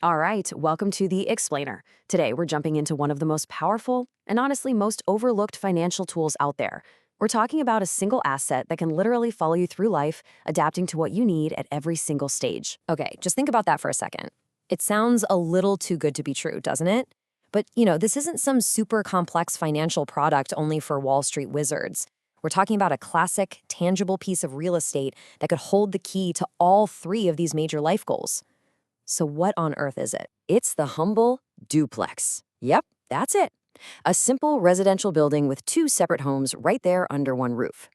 All right, welcome to the Explainer. Today, we're jumping into one of the most powerful and honestly most overlooked financial tools out there. We're talking about a single asset that can literally follow you through life, adapting to what you need at every single stage. Okay, just think about that for a second. It sounds a little too good to be true, doesn't it? But, this isn't some super complex financial product only for Wall Street wizards. We're talking about a classic, tangible piece of real estate that could hold the key to all three of these major life goals. So what on earth is it? It's the humble duplex. Yep, that's it. A simple residential building with two separate homes right there under one roof.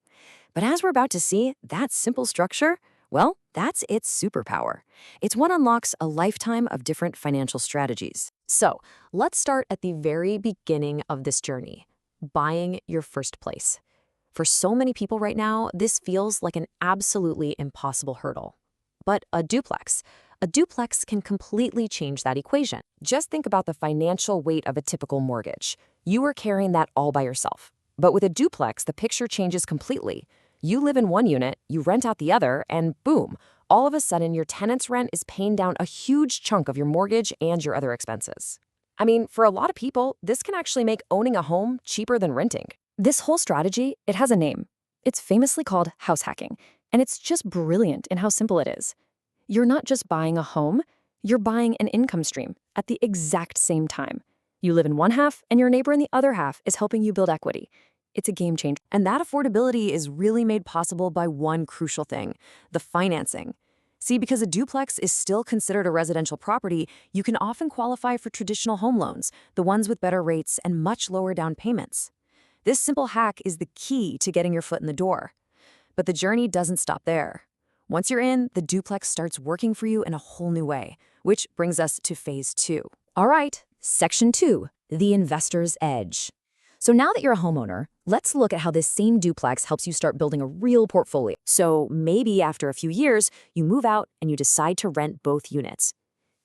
But as we're about to see, that simple structure, well, that's its superpower. It's what unlocks a lifetime of different financial strategies. So let's start at the very beginning of this journey, buying your first place. For so many people right now, this feels like an absolutely impossible hurdle. But a duplex can completely change that equation. Just think about the financial weight of a typical mortgage. You are carrying that all by yourself. But with a duplex, the picture changes completely. You live in one unit, you rent out the other, and boom, all of a sudden your tenant's rent is paying down a huge chunk of your mortgage and your other expenses. I mean, for a lot of people, this can actually make owning a home cheaper than renting. This whole strategy, it has a name. It's famously called house hacking, and it's just brilliant in how simple it is. You're not just buying a home, you're buying an income stream at the exact same time. You live in one half, and your neighbor in the other half is helping you build equity. It's a game changer. And that affordability is really made possible by one crucial thing, the financing. See, because a duplex is still considered a residential property, you can often qualify for traditional home loans, the ones with better rates and much lower down payments. This simple hack is the key to getting your foot in the door. But the journey doesn't stop there. Once you're in, the duplex starts working for you in a whole new way, which brings us to phase two. All right, section 2, the investor's edge. So now that you're a homeowner, let's look at how this same duplex helps you start building a real portfolio. So maybe after a few years, you move out and you decide to rent both units.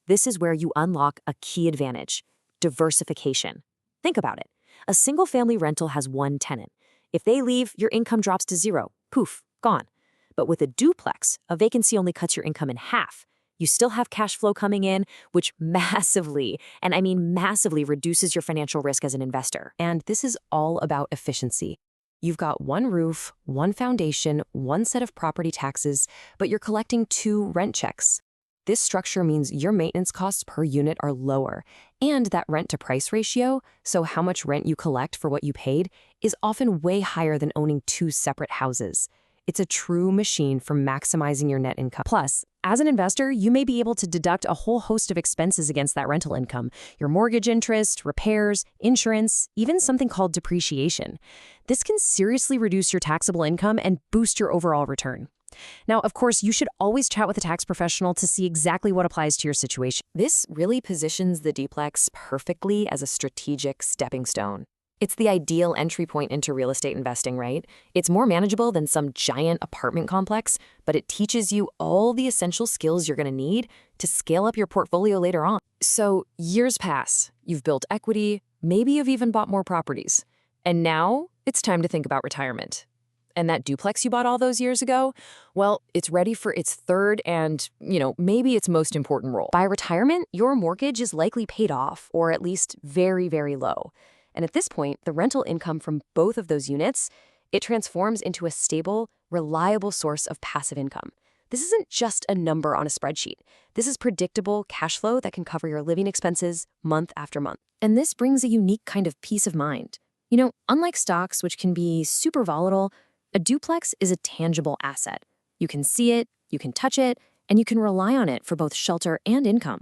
This is where you unlock a key advantage, diversification. Think about it. A single-family rental has one tenant. If they leave, your income drops to zero. Poof, gone. But with a duplex, a vacancy only cuts your income in half. You still have cash flow coming in, which massively, and I mean massively, reduces your financial risk as an investor. And this is all about efficiency. You've got one roof, one foundation, one set of property taxes, but you're collecting two rent checks. This structure means your maintenance costs per unit are lower, and that rent-to-price ratio, so how much rent you collect for what you paid, is often way higher than owning two separate houses. It's a true machine for maximizing your net income. Plus, as an investor, you may be able to deduct a whole host of expenses against that rental income, your mortgage interest, repairs, insurance, even something called depreciation. This can seriously reduce your taxable income and boost your overall return. Now, of course, you should always chat with a tax professional to see exactly what applies to your situation. This really positions the duplex perfectly as a strategic stepping stone. It's the ideal entry point into real estate investing, right? It's more manageable than some giant apartment complex, but it teaches you all the essential skills you're going to need to scale up your portfolio later on. So years pass, you've built equity, maybe you've even bought more properties. And now it's time to think about retirement. And that duplex you bought all those years ago, well, it's ready for its third and, maybe its most important role. By retirement, your mortgage is likely paid off, or at least very, very low. And at this point, the rental income from both of those units, it transforms into a stable, reliable source of passive income. This isn't just a number on a spreadsheet. This is predictable cash flow that can cover your living expenses month after month. And this brings a unique kind of peace of mind. Unlike stocks, which can be super volatile, a duplex is a tangible asset. You can see it, you can touch it, and you can rely on it for both shelter and income.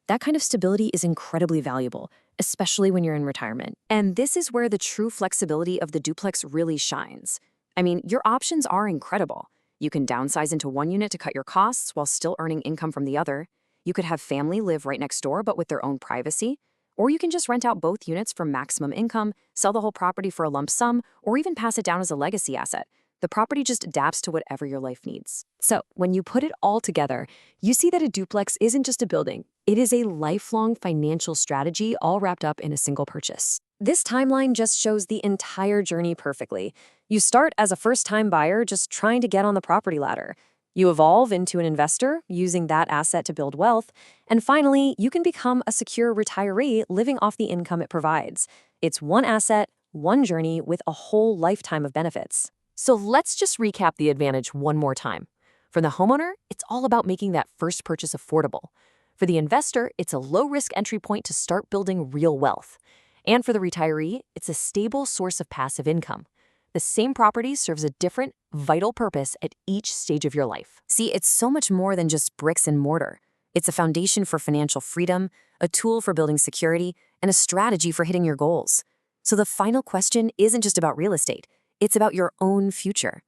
That kind of stability is incredibly valuable, especially when you're in retirement. And this is where the true flexibility of the duplex really shines. I mean, your options are incredible. You can downsize into one unit to cut your costs while still earning income from the other. You could have family live right next door but with their own privacy. Or you can just rent out both units for maximum income, sell the whole property for a lump sum, or even pass it down as a legacy asset. The property just adapts to whatever your life needs. So when you put it all together, you see that a duplex isn't just a building. It is a lifelong financial strategy all wrapped up in a single purchase. This timeline just shows the entire journey perfectly. You start as a first-time buyer just trying to get on the property ladder. You evolve into an investor using that asset to build wealth. And finally, you can become a secure retiree living off the income it provides. It's one asset, one journey with a whole lifetime of benefits. So let's just recap the advantage one more time. For the homeowner, it's all about making that first purchase affordable. For the investor, it's a low-risk entry point to start building real wealth. And for the retiree, it's a stable source of passive income. The same property serves a different, vital purpose at each stage of your life. See, it's so much more than just bricks and mortar. It's a foundation for financial freedom, a tool for building security, and a strategy for hitting your goals. So the final question isn't just about real estate. It's about your own future.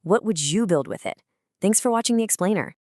What would you build with it? Thanks for watching The Explainer.